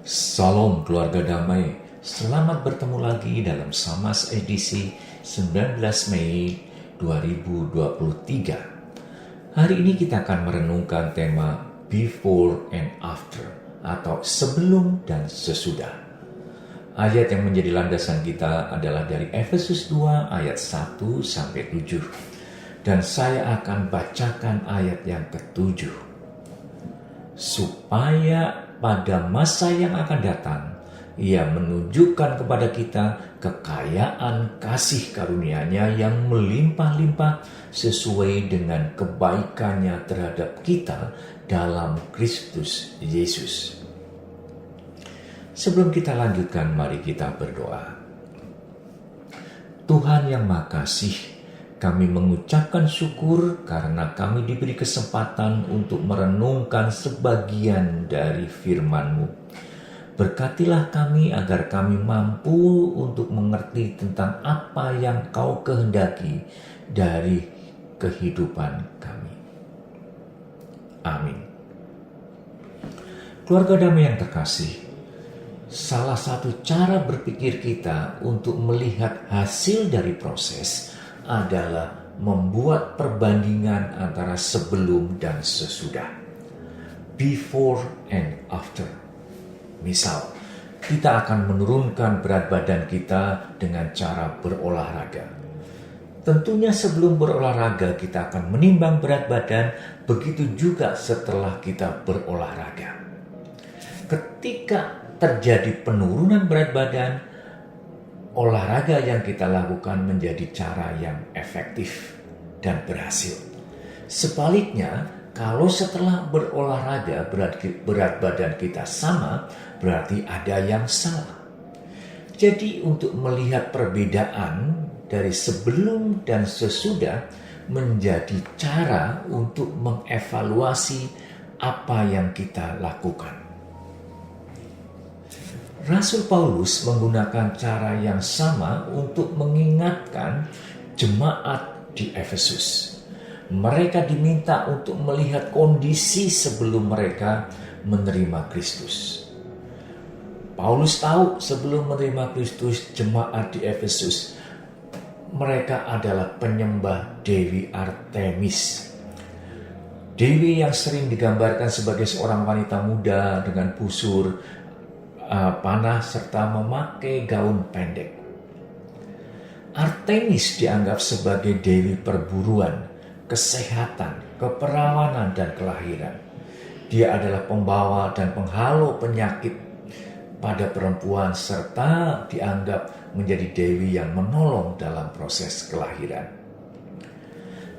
Salam keluarga damai, selamat bertemu lagi dalam Samas edisi 19 Mei 2023. Hari ini kita akan merenungkan tema Before and After atau sebelum dan sesudah. Ayat yang menjadi landasan kita adalah dari Efesus 2 ayat 1 sampai 7. Dan saya akan bacakan ayat yang ke-7. Supaya pada masa yang akan datang, Ia menunjukkan kepada kita kekayaan kasih karunia-Nya yang melimpah-limpah sesuai dengan kebaikannya terhadap kita dalam Kristus Yesus. Sebelum kita lanjutkan, mari kita berdoa. Tuhan yang Maha Kasih, kami mengucapkan syukur karena kami diberi kesempatan untuk merenungkan sebagian dari firman-Mu. Berkatilah kami agar kami mampu untuk mengerti tentang apa yang Kau kehendaki dari kehidupan kami. Amin. Keluarga damai yang terkasih, salah satu cara berpikir kita untuk melihat hasil dari proses adalah membuat perbandingan antara sebelum dan sesudah. Before and after. Misal, kita akan menurunkan berat badan kita dengan cara berolahraga. Tentunya sebelum berolahraga kita akan menimbang berat badan, begitu juga setelah kita berolahraga. Ketika terjadi penurunan berat badan, olahraga yang kita lakukan menjadi cara yang efektif dan berhasil. Sebaliknya, kalau setelah berolahraga berat badan kita sama, berarti ada yang salah. Jadi untuk melihat perbedaan dari sebelum dan sesudah menjadi cara untuk mengevaluasi apa yang kita lakukan. Rasul Paulus menggunakan cara yang sama untuk mengingatkan jemaat di Efesus. Mereka diminta untuk melihat kondisi sebelum mereka menerima Kristus. Paulus tahu sebelum menerima Kristus, jemaat di Efesus, mereka adalah penyembah Dewi Artemis. Dewi yang sering digambarkan sebagai seorang wanita muda dengan busur, panah serta memakai gaun pendek. Artemis dianggap sebagai dewi perburuan, kesehatan, keperawanan, dan kelahiran. Dia adalah pembawa dan penghalau penyakit pada perempuan serta dianggap menjadi dewi yang menolong dalam proses kelahiran.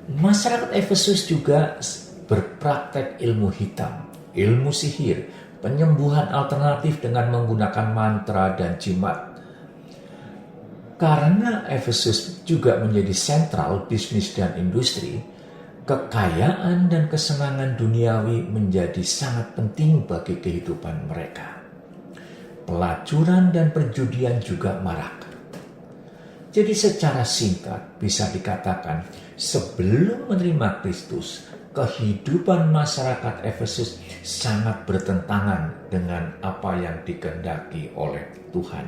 Masyarakat Efesus juga berpraktek ilmu hitam, ilmu sihir, penyembuhan alternatif dengan menggunakan mantra dan jimat. Karena Efesus juga menjadi sentral bisnis dan industri, kekayaan dan kesenangan duniawi menjadi sangat penting bagi kehidupan mereka. Pelacuran dan perjudian juga marak. Jadi secara singkat bisa dikatakan sebelum menerima Kristus, kehidupan masyarakat Efesus sangat bertentangan dengan apa yang dikehendaki oleh Tuhan.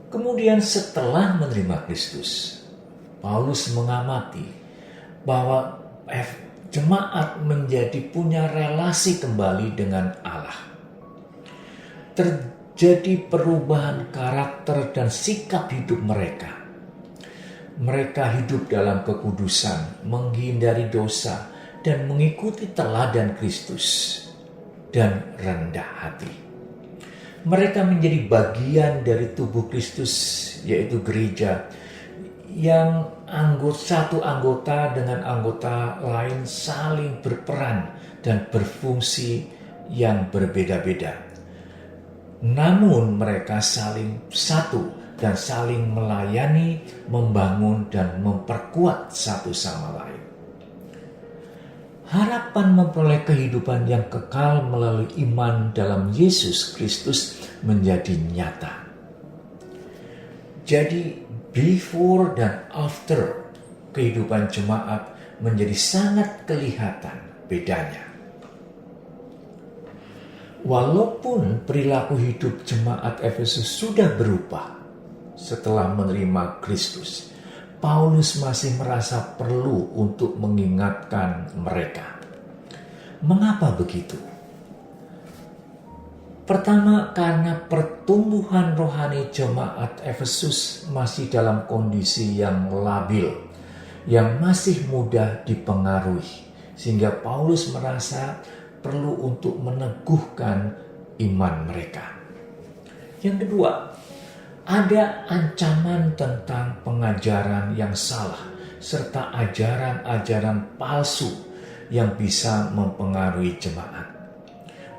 Kemudian setelah menerima Kristus, Paulus mengamati bahwa jemaat menjadi punya relasi kembali dengan Allah. Terjadi perubahan karakter dan sikap hidup mereka. Mereka hidup dalam kekudusan, menghindari dosa, dan mengikuti teladan Kristus, dan rendah hati. Mereka menjadi bagian dari tubuh Kristus, yaitu gereja, yang satu anggota dengan anggota lain saling berperan dan berfungsi yang berbeda-beda. Namun mereka saling satu dan saling melayani, membangun, dan memperkuat satu sama lain. Harapan memperoleh kehidupan yang kekal melalui iman dalam Yesus Kristus menjadi nyata. Jadi, before dan after kehidupan jemaat menjadi sangat kelihatan bedanya. Walaupun perilaku hidup jemaat Efesus sudah berubah setelah menerima Kristus, Paulus masih merasa perlu untuk mengingatkan mereka. Mengapa begitu? Pertama, karena pertumbuhan rohani jemaat Efesus masih dalam kondisi yang labil, yang masih mudah dipengaruhi, sehingga Paulus merasa perlu untuk meneguhkan iman mereka. Yang kedua, ada ancaman tentang pengajaran yang salah serta ajaran-ajaran palsu yang bisa mempengaruhi jemaat.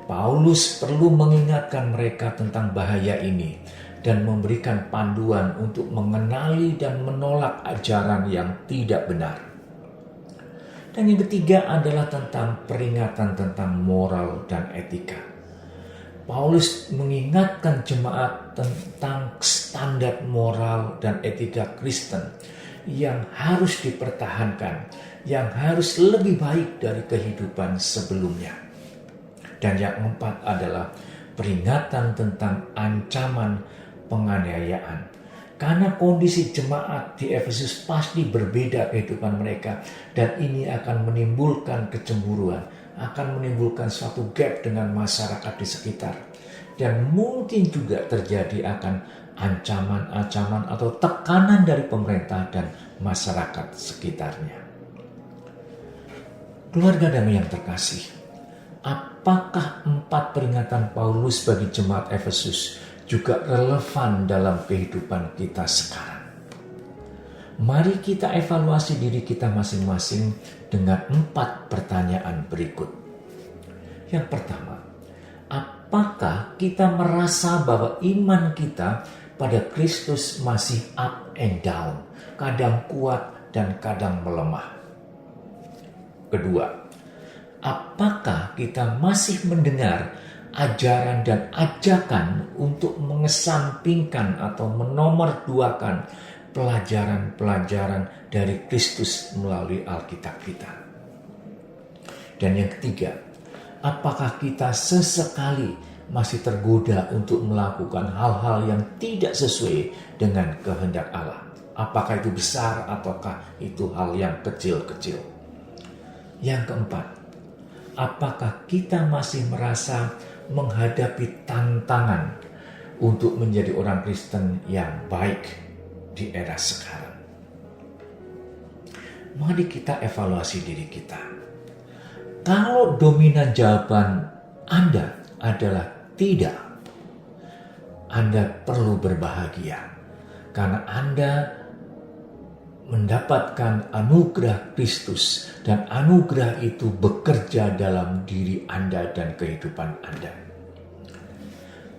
Paulus perlu mengingatkan mereka tentang bahaya ini dan memberikan panduan untuk mengenali dan menolak ajaran yang tidak benar. Dan yang ketiga adalah tentang peringatan tentang moral dan etika. Paulus mengingatkan jemaat tentang standar moral dan etika Kristen yang harus dipertahankan, yang harus lebih baik dari kehidupan sebelumnya. Dan yang keempat adalah peringatan tentang ancaman penganiayaan. Karena kondisi jemaat di Efesus pasti berbeda kehidupan mereka, dan ini akan menimbulkan kecemburuan, akan menimbulkan suatu gap dengan masyarakat di sekitar, dan mungkin juga terjadi akan ancaman-ancaman atau tekanan dari pemerintah dan masyarakat sekitarnya. Keluarga damai yang terkasih, apakah 4 peringatan Paulus bagi jemaat Efesus juga relevan dalam kehidupan kita sekarang? Mari kita evaluasi diri kita masing-masing dengan 4 pertanyaan berikut. Yang pertama, apakah kita merasa bahwa iman kita pada Kristus masih up and down, kadang kuat dan kadang melemah? Kedua, apakah kita masih mendengar ajaran dan ajakan untuk mengesampingkan atau menomorduakan pelajaran-pelajaran dari Kristus melalui Alkitab kita? Dan yang ketiga, apakah kita sesekali masih tergoda untuk melakukan hal-hal yang tidak sesuai dengan kehendak Allah? Apakah itu besar ataukah itu hal yang kecil-kecil? Yang keempat, apakah kita masih merasa menghadapi tantangan untuk menjadi orang Kristen yang baik di era sekarang? Mari kita evaluasi diri kita. Kalau dominan jawaban Anda adalah tidak, Anda perlu berbahagia karena Anda mendapatkan anugerah Kristus, dan anugerah itu bekerja dalam diri Anda dan kehidupan Anda.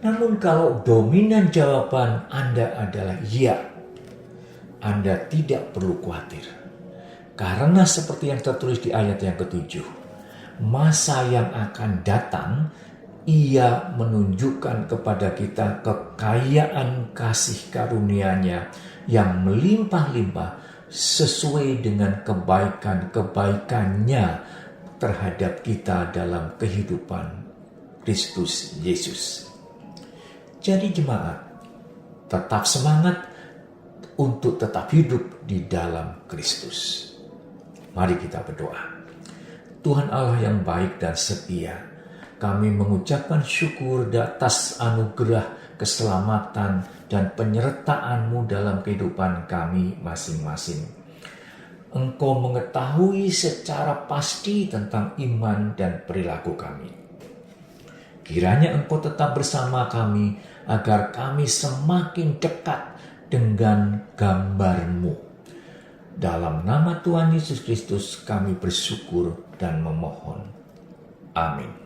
Namun kalau dominan jawaban Anda adalah ya, Anda tidak perlu khawatir. Karena seperti yang tertulis di ayat yang ke-7, masa yang akan datang, Ia menunjukkan kepada kita kekayaan kasih karunia-Nya yang melimpah-limpah sesuai dengan kebaikan-kebaikannya terhadap kita dalam kehidupan Kristus Yesus. Jadi jemaat, tetap semangat untuk tetap hidup di dalam Kristus. Mari kita berdoa. Tuhan Allah yang baik dan setia, kami mengucapkan syukur atas anugerah keselamatan dan penyertaan-Mu dalam kehidupan kami masing-masing. Engkau mengetahui secara pasti tentang iman dan perilaku kami. Kiranya Engkau tetap bersama kami agar kami semakin dekat dengan gambar-Mu. Dalam nama Tuhan Yesus Kristus kami bersyukur dan memohon. Amin.